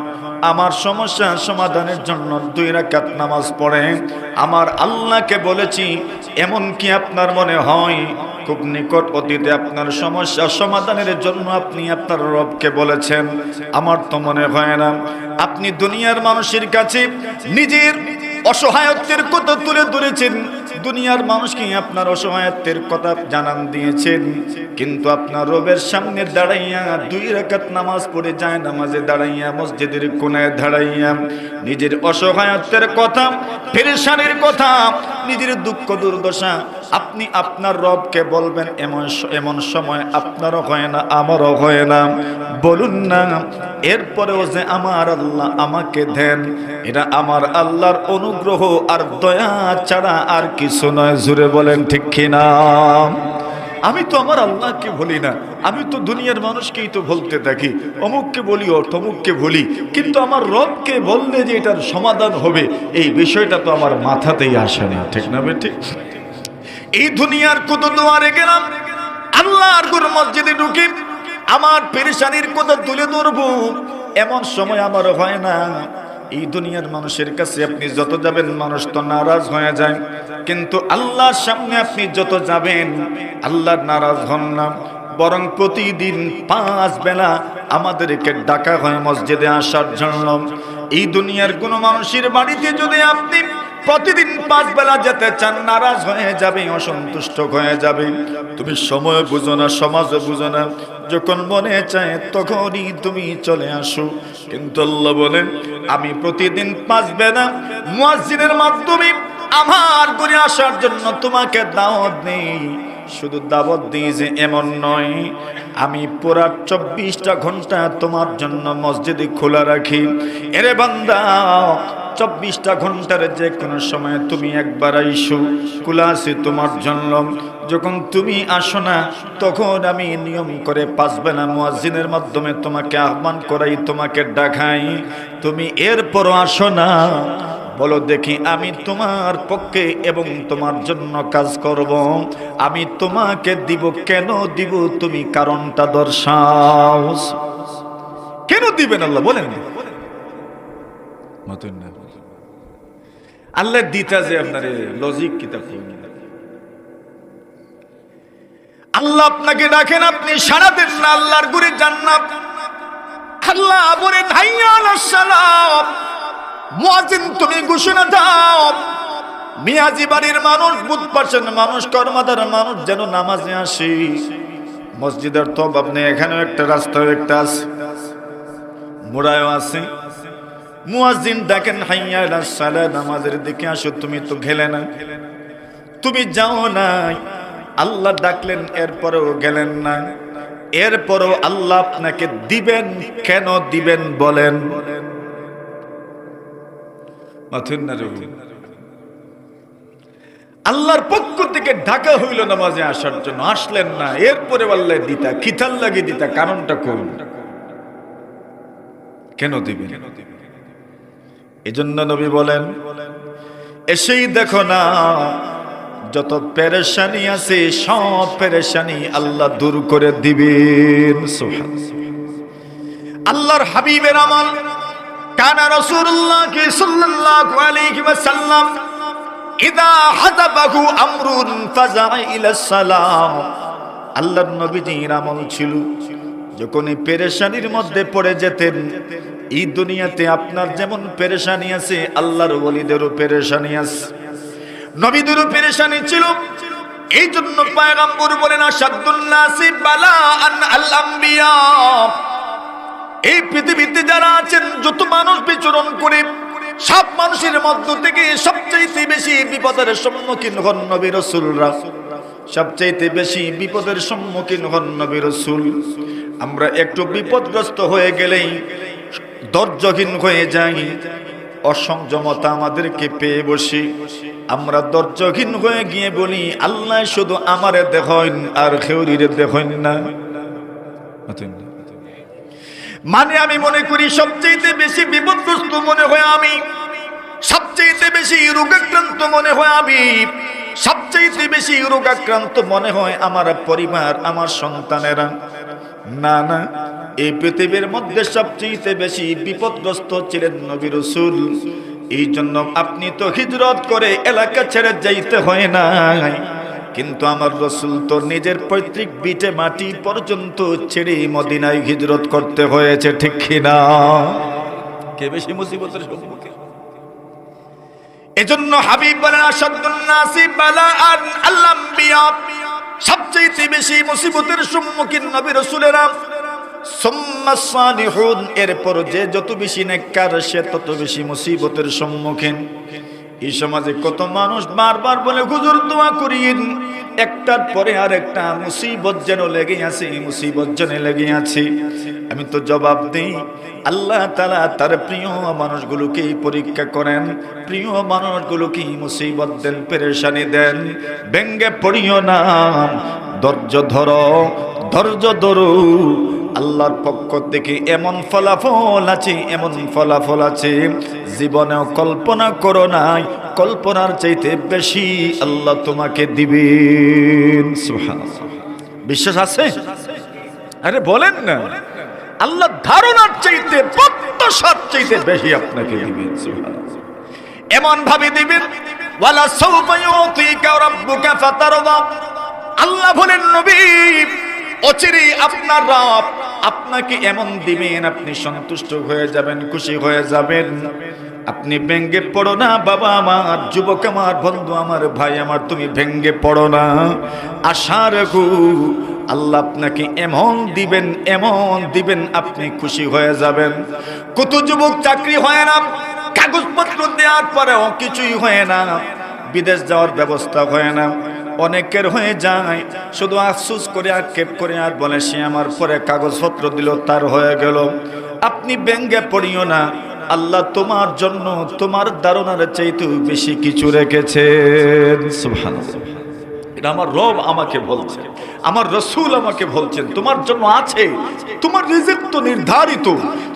আমার সমস্যা সমাধানের জন্য 2 রাকাত নামাজ পড়ে আমার আল্লাহকে বলেছি? এমন কি আপনার মনে হয় খুব নিকট অতীতে আপনার সমস্যা সমাধানের জন্য আপনি আপনার রবকে বলেছেন? আমার তো মনে হয় না। আপনি দুনিয়ার মানুষের কাছে নিজের অসহায়ত্বের কথা তুলে ধরেছেন, দুনিয়ার মানুষকে আপনার অসহায়ত্বের কথা জানান দিয়েছেন, কিন্তু আপনার রবের সামনে দাঁড়াইয়া 2 রাকাত নামাজ পড়ে যায়, নামাজে দাঁড়াইয়া মসজিদের কোণায় দাঁড়াইয়া নিজের অসহায়ত্বের কথা, পেরেশানির কথা, নিজের দুঃখ দুর্দশা আপনি আপনার রবকে বলবেন। এমন সময় আপনারও হয় না, আমারও হয় না। বলুন না, এরপরেও যে আমার আল্লাহ আমাকে দেন, এটা আমার আল্লাহর অনুগ্রহ আর দয়া ছাড়া আর কিছু নয়। জুড়ে বলেন ঠিক কিনা? আমি তো আমার আল্লাহকে বলি না, আমি তো দুনিয়ার মানুষকেই তো বলতে থাকি, অমুককে বলি, তমুককে বলি, কিন্তু আমার রবকে বললে যে এটার সমাধান হবে, এই বিষয়টা তো আমার মাথাতেই আসে না। ঠিক না বেঠিক? এই দুনিয়ার কত দুয়ারে গেলাম, আল্লাহর ঘর মসজিদে ঢুকি আমার পেরেশানির কথা তুলে ধরবো, এমন সময় আমার হয় না। এই দুনিয়ার মানুষের কাছে আপনি যত যাবেন মানুষ তো নারাজ হয়ে যায়, কিন্তু আল্লাহর সামনে আপনি যত যাবেন আল্লাহ নারাজ হন না, বরং প্রতিদিন 5 বেলা আমাদেরকে ডাকা হয় মসজিদে আসার জন্য। এই দুনিয়ার কোন মানুষের বাড়িতে যদি আপনি প্রতিদিন 5 বেলা যেতে চান, নারাজ হয়ে যাবে, অসন্তুষ্ট হয়ে যাবে। তুমি সময় বুঝো না, সমাজ বুঝো না, যখন মনে চায় তখনই তুমি চলে আসো। কিন্তু আল্লাহ বলেন, আমি প্রতিদিন 5 বেলা মুয়াজ্জিনের মাধ্যমে আমার ঘরে আসার জন্য তোমাকে দাওয়াত দেই। শুধু দাওয়াত দিই যে এমন নয়, আমি পুরা 24টা ঘন্টা তোমার জন্য মসজিদে খোলা রাখি। এরে বান্দা, 24টা ঘন্টার যে কোনো সময় তুমি একবার আইসো, খোলা আছে তোমার জন্য। যখন তুমি আসো না, তখন আমি নিয়ম করে 5 বেলা মুয়াজ্জিনের মাধ্যমে তোমাকে আহ্বান করাই, তোমাকে ডাকাই, তুমি এরপরও আসো না। বলো দেখি, আমি তোমার পক্ষে এবং তোমার জন্য কাজ করব, আমি তোমাকে দিব। কেন দিব? তুমি কারণটা দর্শাও। কেন দিবেন আল্লাহ বলেন? আল্লাহ দিতা যে আপনারে লজিক কিতাব, আল্লাহ আপনাকে ডাকেন, আপনি সাড়া দেন না, আল্লাহর ঘরে জান্নাত। আল্লাহ বলেন, হাইয়া আলাস সালাম, মুয়াজ্জিন তুমি ঘোষণা দাও, মিয়াজি বাড়ির মানুষ, বুধপাশের মানুষ, কর্মাদার মানুষ যেন নামাজে আসে। মসজিদের তো আপনি এখানেও একটা রাস্তা, একটা আছে, মোড়ায়ও আছে। মুয়াজ্জিন ডাকেন, হাইয়া আলাস সালাম, নামাজের দিকে আসো। তুমি তো গেলে না, তুমি যাও না। আল্লাহ ডাকলেন, এরপরেও গেলেন না। এরপরেও আল্লাহ আপনাকে দিবেন। কেন দিবেন বলেন? মাথুন না রবি আল্লাহর পক্ষ থেকে ঢাকা হইল নামাজে আসার জন্য, আসলেন না। এরপরে বললেন দিতা কিথার লাগে দিতা, কারণটা কোন, কেন দিবেন? এজন্য নবী বলেন এসেই দেখো না যত পেরেশানি আছে সব পেরেশানি আল্লাহ দূর করে দিবেন। সুবহানাল্লাহ। আল্লাহর হাবিবের আমল কানা রাসূলুল্লাহ সাল্লাল্লাহু আলাইহি ওয়াসাল্লাম ইদা হাযাবাহু আমরুন ফাজা'a ইলা সালাম। আল্লাহর নবীজির আমল ছিল যখন এই পেরেশানির মধ্যে পড়ে যেতেন, এই দুনিয়াতে আপনার যেমন পেরেশানি আছে আল্লাহর ওলিদেরও পেরেশানি আছে, নবীদেরও পেরেশানি ছিল। এই জন্য পয়গম্বর বলেন আশাদ্দুন নাসি বালাআন আল আম্বিয়া। এই পৃথিবীতে যারা আছেন যত মানুষ বিচরণ করে সব মানুষের মধ্য থেকে সবচেয়ে বেশি বিপদের সম্মুখীন হন নবী রাসূলরা, সবচেয়ে বেশি বিপদের সম্মুখীন হন নবী রাসূল। আমরা একটু বিপদগ্রস্ত হয়ে গেলেই ধৈর্যহীন হয়ে যাই, অসংযমতা আমাদেরকে পেয়ে বসি, আমরা ধৈর্যহীন হয়ে গিয়ে বলি আল্লাহ শুধু আমারে দেখেন আর খেউরিরে দেখেন না। মানে আমি মনে করি সবচেয়ে বেশি বিপদগ্রস্ত মনে হয় আমি, সবচেয়ে বেশি রোগাক্রান্ত মনে হয় আমি, সবচেয়ে বেশি রোগাক্রান্ত মনে হয় আমার পরিবার, আমার সন্তানেরা। না না, এই পৃথিবীর মধ্যে সবচেয়ে বেশি বিপদগ্রস্ত ছিলেন নবী রাসূল। এই জন্য আপনি তো হিজরত করে এলাকা ছেড়ে যাইতে হয় না, কিন্তু আমার রাসূল তো নিজের পৈতৃক ভিটে মাটি পর্যন্ত ছেড়ে মদিনায় হিজরত করতে হয়েছে, ঠিক কি না? কে বেশি মুসিবতের সম্মুখীন? এজন্য হাবিব বলেন আশাদ্দুন নাসি বালাআন আল আম্বিয়া। সবচেয়ে বেশি মুসিবতের সম্মুখীন নবী রাসূলেরা। সুম্মা সালিহুন, এরপর যে যত বেশি নেককার সে তত বেশি মুসিবতের সম্মুখীন। এই সমাজে কত মানুষ বারবার বলে হুজুর দোয়া করিয়েন, একটার পরে আর একটা মুসিবত যেন লেগে আছে, মুসিবত যেন লেগে আছে। আমি তো জবাব দেই আল্লাহ তাআলা তার প্রিয় মানুষগুলোকে পরীক্ষা করেন, প্রিয় মানুষগুলোকে মুসিবত দেন, পেরেশানি দেন। ব্যঙ্গে পড়িও না, ধৈর্য ধরো, ধৈর্য ধরো। আল্লাহর পক্ষ থেকে এমন ফলাফল আছে, এমন ফলাফল আছে জীবনেও কল্পনা করো নাই, কল্পনার চাইতে বেশি আল্লাহ তোমাকে দিবেন। সুবহানাল্লাহ। বিশ্বাস আছে? আরে বলেন না, আল্লাহ ধারণার চাইতে প্রত্যাশার চাইতে বেশি আপনাকে দিবেন। সুবহানাল্লাহ। এমন ভাবে দিবেন ওয়ালা সাওফা ইউতিকা রাব্বুকা ফাতারদা। আল্লাহ বলেন নবী অচিরেই আপনার রব আপনাকে এমন দিবেন আপনি সন্তুষ্ট হয়ে যাবেন, খুশি হয়ে যাবেন। আপনি ভেঙ্গে পড়ো না বাবা আমার, যুবক আমার, বন্ধু আমার, ভাই আমার, তুমি ভেঙ্গে পড়ো না। আশা রাখো আল্লাহ আপনাকে এমন দিবেন, এমন দিবেন আপনি খুশি হয়ে যাবেন। কত যুবক চাকরি হয় না, কাগজপত্র দেওয়ার পরেও কিছুই হয় না, বিদেশ যাওয়ার ব্যবস্থা হয় না। অনেকের হয়ে যায়, শুধু আফসোস করে আক্ষেপ করে আর বলে সে আমার পরে কাগজপত্র দিল তার হয়ে গেল। আপনি ব্যঙ্গে পড়িও না, আল্লাহ তোমার জন্য তোমার ধারণার চাইতেও বেশি কিছু রেখেছেন। সুবহানাল্লাহ। এটা আমার রব আমাকে বলছে, আমার রাসূল আমাকে বলছেন তোমার জন্য আছে, তোমার রিজিক তো নির্ধারিত,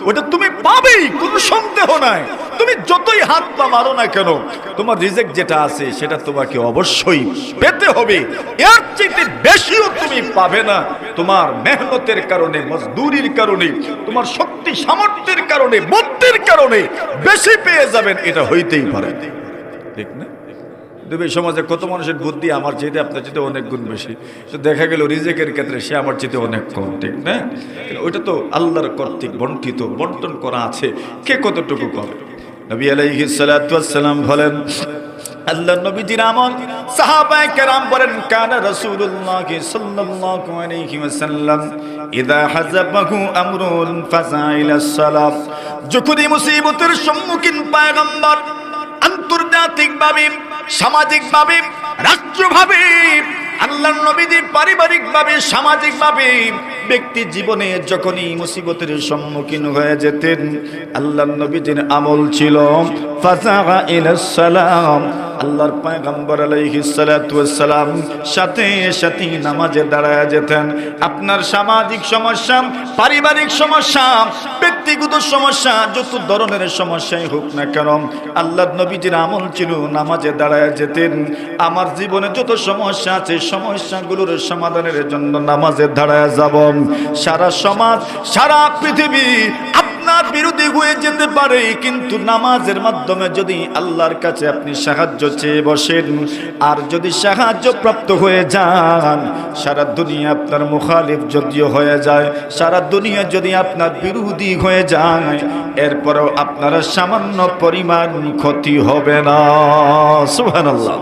ওটা তুমি পাবেই, কোনো সন্দেহ নাই। তুমি যতই হাত পা মারো না কেন, তোমার রিজিক যেটা আছে সেটা তোমাকে অবশ্যই পেতে হবে। এর চেয়ে বেশিও তুমি পাবে না। তোমার মেহনতের কারণে, মজদুরির কারণে, তোমার শক্তি সামর্থ্যের কারণে, বুদ্ধির কারণে বেশি পেয়ে যাবেন, এটা হইতেই পারে, ঠিক না? তবে সমাজে কত মানুষের বুদ্ধি আমার চেয়ে আপনার চেয়ে অনেক গুণ বেশি, তো দেখা গেল রিজিকের ক্ষেত্রে সে আমার চেয়ে অনেক কম, ঠিক না? ওইটা তো আল্লাহর কর্তৃক বন্টিত, বন্টন করা আছে, কে কতটুকু করে। নবী আলাইহিস সালাতু ওয়াস সালাম বলেন, আল্লাহর নবীজির আমল সাহাবায়ে কেরাম বলেন কানা রাসূলুল্লাহ সাল্লাল্লাহু আলাইহি ওয়াসাল্লাম ইযা হাযাবাহু আমরুন ফাযাইলাস সালাম। যখনই মুসিবতের সম্মুখীন পয়গম্বর আন্তর্জাতিকভাবে, সামাজিকভাবে, রাষ্ট্রভাবে আল্লাহর নবীজি পারিবারিকভাবে সামাজিকভাবে ব্যক্তি জীবনে যখনই মুসিবতের সম্মুখীন হয়ে যেতেন, আল্লাহর নবীজির আমল ছিল ফাযাআ ইলাস সালাম, আল্লাহর পয়গম্বর আলাইহিস সালাতু ওয়াস সালাম সাথে সাথে নামাজে দাঁড়ায় যেতেন। আপনার সামাজিক সমস্যা, পারিবারিক সমস্যা, ব্যক্তিগত সমস্যা, যত ধরনের সমস্যাই হোক না কেন, আল্লাহর নবীজির আমল ছিল নামাজে দাঁড়ায় যেতেন। আমার জীবনে যত সমস্যা আছে, সমস্যাগুলোর সমাধানের জন্য নামাজে দাঁড়ায় যাব। সারা সমাজ, সারা পৃথিবী আপনার বিরোধী হয়ে যেতে পারে, কিন্তু নামাজের মাধ্যমে যদি আল্লাহর কাছে আপনি সাহায্য চেয়ে বসেন, আর যদি সাহায্য প্রাপ্ত হয়ে যান, সারা দুনিয়া আপনার মুখালিফ যদিও হয়ে যায়, সারা দুনিয়া যদি আপনার বিরোধী হয়ে যায়, এরপরেও আপনার সামান্য পরিমাণ ক্ষতি হবে না। সুবহানাল্লাহ।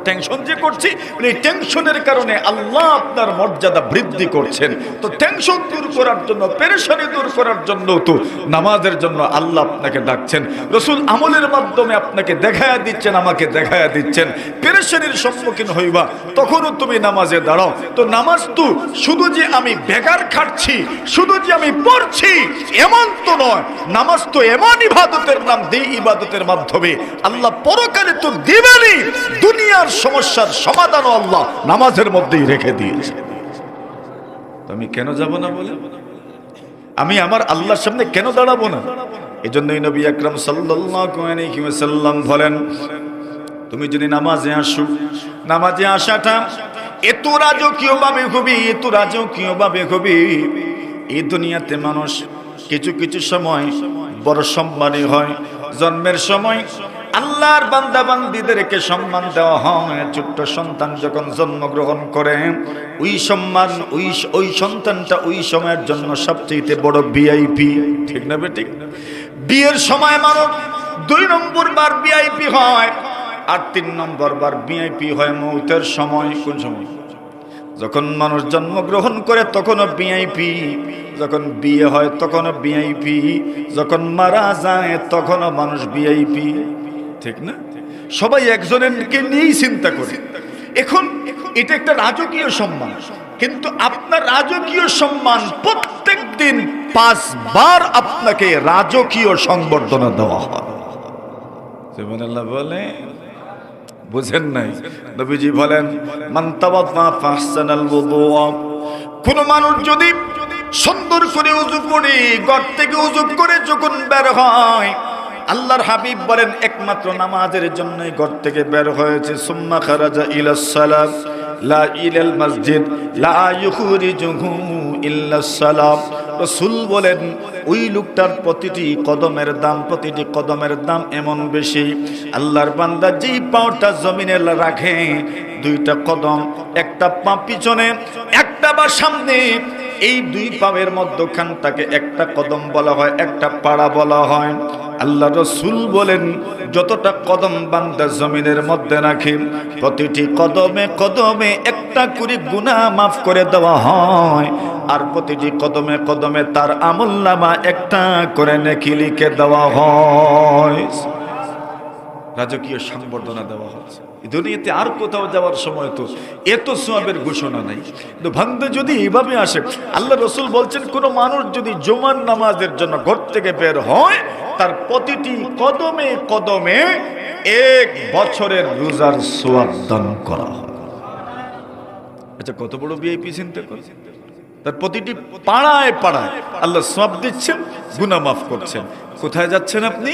টেনশন যে করছি, এই টেনশনের কারণে আল্লাহ আপনার মর্যাদা বৃদ্ধি করছেন। তো টেনশন দূর করার জন্য, পেরেশানি দূর করার জন্য তো নামাজের জন্য আল্লাহ আপনাকে ডাকছেন। রাসূল আমলের মাধ্যমে আপনাকে দেখায়া দিচ্ছেন, আমাকে দেখায়া দিচ্ছেন, পেরেশানির সম্মুখীন হইবা তখনও তুমি নামাজে দাঁড়াও। তো নামাজ তো শুধু যে আমি বেকার খাচ্ছি, শুধু যে আমি পড়ছি এমন তো নয়। নামাজ তো এমন ইবাদতের নাম, যেই ইবাদতের মাধ্যমে আল্লাহ পরকালে তো দিবেনই, দুনিয়া সমস্যার সমাধান আল্লাহ নামাজের মধ্যেই রেখে দিয়েছে। আমি কেন যাব না বলে, আমি আমার আল্লাহর সামনে কেন দাঁড়াবো না? এজন্যই নবী আকরাম সাল্লাল্লাহু আলাইহি ওয়াসাল্লাম বলেন, তুমি যদি নামাজে আসো, নামাজে আসাটা এত রাজকীয় ভাবে হবে, এত রাজকীয় ভাবে হবে, এই দুনিয়াতে মানুষ কিছু কিছু সময় বড় সম্মানী হয়। জন্মের সময় আল্লাহর বান্দা বান্দীদেরকে সম্মান দেওয়া হয়। ছোট্ট সন্তান যখন জন্মগ্রহণ করে, ওই সম্মান, ওই সন্তানটা ওই সময়ের জন্য সবচেয়ে বড় ভিআইপি। ঠিক না বেঠিক? বিয়ের সময় মানুষ 2 নম্বর বার ভিআইপি হয়, আর 3 নম্বর বার ভিআইপি হয় মৌতের সময়। কোন সময়? যখন মানুষ জন্মগ্রহণ করে তখনও ভিআইপি, যখন বিয়ে হয় তখনও ভিআইপি, যখন মারা যায় তখনও মানুষ ভিআইপি। ঠিক না? সবাই একজনকে নিয়েই চিন্তা করে। এখন এটা একটা রাজকীয় সম্মান, কিন্তু আপনার রাজকীয় সম্মান প্রত্যেক দিন 5 বার আপনাকে রাজকীয় সংবর্ধনা দেওয়া হয়। সুবহানাল্লাহ বলে, বুঝেন নাই? নবীজি বলেন, মান তাওয়াদ্দা ফাহসানাল ওযুআ, কোন মানুষ যদি সুন্দর করে ওযু করে, ঘর থেকে ওযু করে যখন বের হয়, আল্লাহর হাবিব বলেন একমাত্র নামাজের জন্যই ঘর থেকে বের হয়েছে। সুম্মা খারাজা ইলাস সালাত লা ইলাল মসজিদ লা ইখরিজুহু ইল্লাস সালাম। রাসূল বলেন ওই লোকটার প্রতিটি কদমের দাম এমন বেশি, আল্লাহর বান্দা যেই পাওটা জমিনে রাখে, 2টা কদম, একটা পা পিছনে একটা বা সামনে, এই 2 পায়ের মধ্যখানটাকে একটা কদম বলা হয়, একটা পাড়া বলা হয়। আল্লাহ রাসূল বলেন যতটা কদম বান্দা জমিনের মধ্যে রাখে, প্রতিটি কদমে কদমে একটা করে গুনাহ মাফ করে দেওয়া হয়, আর প্রতিটি কদমে কদমে তার আমলনামা একটা করে নেকি লিখে দেওয়া হয়। রাজকীয় সংবর্ধনা দেওয়া হচ্ছে। দুনিয়াতে আর কোথাও যাওয়ার সময় তো এত সওয়াবের ঘোষণা নাই। কিন্তু বান্দা যদি এইভাবে আসে, আল্লাহ রাসূল বলছেন কোন মানুষ যদি জুমার নামাজের জন্য ঘর থেকে বের হয়, তার প্রতিটি কদমে কদমে 1 বছরের রোজার সওয়াব দান করা হয়। আচ্ছা, কত বড় ভিআইপি চিন্তা করে। তার প্রতিটি পাড়ায় পাড়ায় আল্লাহ সওয়াব দিচ্ছেন, গুনাহ মাফ করছেন। কোথায় যাচ্ছেন আপনি?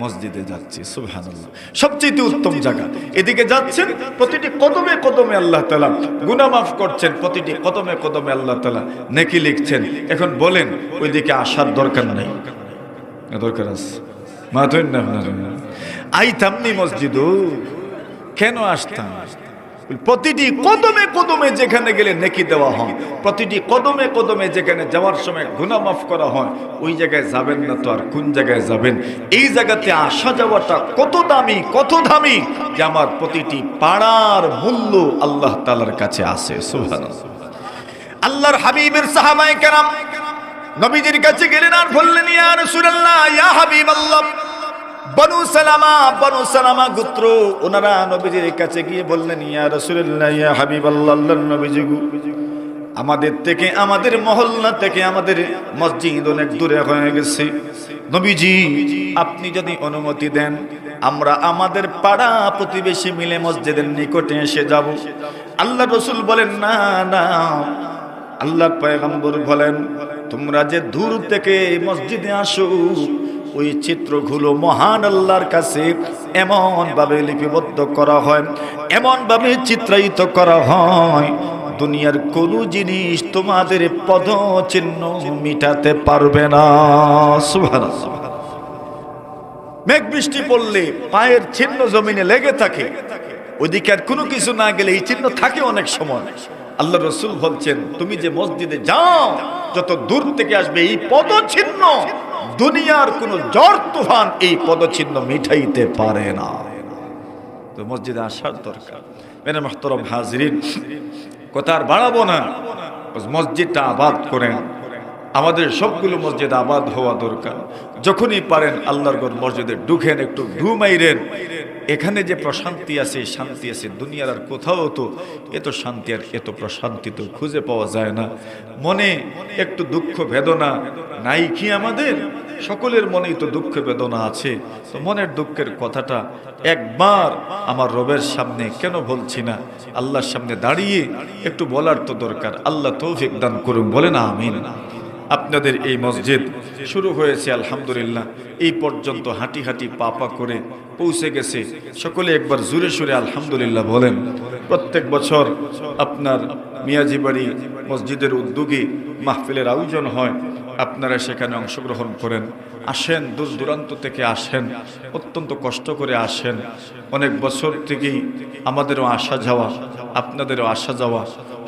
মসজিদে যাচ্ছি। সুবহানাল্লাহ, সবচেয়ে উত্তম জায়গা। এদিকে যাচ্ছেন, প্রতিটি কদমে কদমে আল্লাহ তাআলা গুনাহ মাফ করছেন, প্রতিটি কদমে কদমে আল্লাহ তাআলা নেকি লিখছেন। এখন বলেন ওইদিকে আসার দরকার নাই? দরকার আছে। মাথুন না আপনারা আইতামনি মসজিদ, কেন আসতাম? প্রতিটি কদমে কদমে যেখানে গেলে নেকি দেওয়া হয়, প্রতিটি কদমে কদমে যেখানে যাওয়ার সময় গুনাহ মাফ করা হয়, ওই জায়গায় যাবেন না তো আর কোন জায়গায় যাবেন? এই জায়গাতে আসা যাওয়াটা কত দামি, কত দামি যে আমার প্রতিটি পাড়ার মূল্য আল্লাহ তাআলার কাছে আছে। সুবহানাল্লাহ। আল্লাহর হাবিবের সাহাবায়ে কেরাম নবীজির কাছে গেলেন আর বললেন, ইয়া রাসূলুল্লাহ, ইয়া হাবিবাল্লাহ, বনু সালামা গোত্র ওনারা নবীজির কাছে গিয়ে বললেন, ইয়া রাসূলুল্লাহ, ইয়া হাবিবাল্লাহ, আল্লাহর নবীজি গো, আমাদের থেকে, আমাদের মহল্লা থেকে আমাদের মসজিদ অনেক দূরে হয়ে গেছে। নবীজি আপনি যদি অনুমতি দেন, আমরা আমাদের পাড়া প্রতিবেশী মিলে মসজিদের নিকটে এসে যাব। আল্লাহ রাসূল বলেন, না না, আল্লাহর পয়গম্বর বলেন, তোমরা যে দূর থেকে মসজিদে আসো, ওই চিত্রগুলো মহান আল্লাহর কাছে এমন ভাবে লিপিবদ্ধ করা হয়, এমন ভাবে চিত্রায়িত করা হয়, দুনিয়ার কোন জিনিস তোমাদের পদচিহ্ন মিটাতে পারবে না। সুবহানাল্লাহ। মেঘ বৃষ্টি পড়লে পায়ের চিহ্ন জমিনে লেগে থাকে, ওইদিকে আর কোনো কিছু না গেলে এই চিহ্ন থাকে অনেক সময়। আল্লাহ রাসূল বলছেন, তুমি যে মসজিদে যাও, যত দূর থেকে আসবে এই পদচিহ্ন, দুনিয়ার কোন ঝড় তুফান এই পদচিহ্ন মিটাইতে পারে না। তো মসজিদে আসার দরকার। মেরে মুহতারাম হাজিরিন, কথা আর বাড়াবো না, মসজিদটা আবাদ করেন। আমাদের সবগুলো মসজিদ আবাদ হওয়া দরকার। যখনই পারেন আল্লাহর ঘর মসজিদে ঢুকেন, একটু ঢু মাইরেন। এখানে যে প্রশান্তি আছে, শান্তি আছে, দুনিয়ার আর কোথাও তো এত শান্তি আর এত প্রশান্তি তো খুঁজে পাওয়া যায় না। মনে একটু দুঃখ বেদনা নাই কি আমাদের? সকলের মনেই তো দুঃখ বেদনা আছে। তো মনের দুঃখের কথাটা একবার আমার রবের সামনে কেন বলছি না, আল্লাহর সামনে দাঁড়িয়ে একটু বলার তো দরকার। আল্লাহ তৌফিক দান করুন, বলেন আমিন। আপনাদের এই মসজিদ শুরু হয়েছে আলহামদুলিল্লাহ, এই পর্যন্ত হাঁটি হাঁটি পা পা করে পৌঁছে গেছে। সকলে একবার জোরে সুরে আলহামদুলিল্লাহ বলেন। প্রত্যেক বছর আপনার মিয়াজি বাড়ি মসজিদের উদ্যোগে মাহফিলের আয়োজন হয়, আপনারা সেখানে অংশগ্রহণ করেন, আসেন, দূর দূরান্ত থেকে আসেন, অত্যন্ত কষ্ট করে আসেন। অনেক বছর থেকেই আমাদেরও আসা যাওয়া, আপনাদেরও আসা যাওয়া,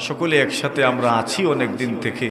সকলে একসাথে আমরা আছি অনেক দিন থেকে।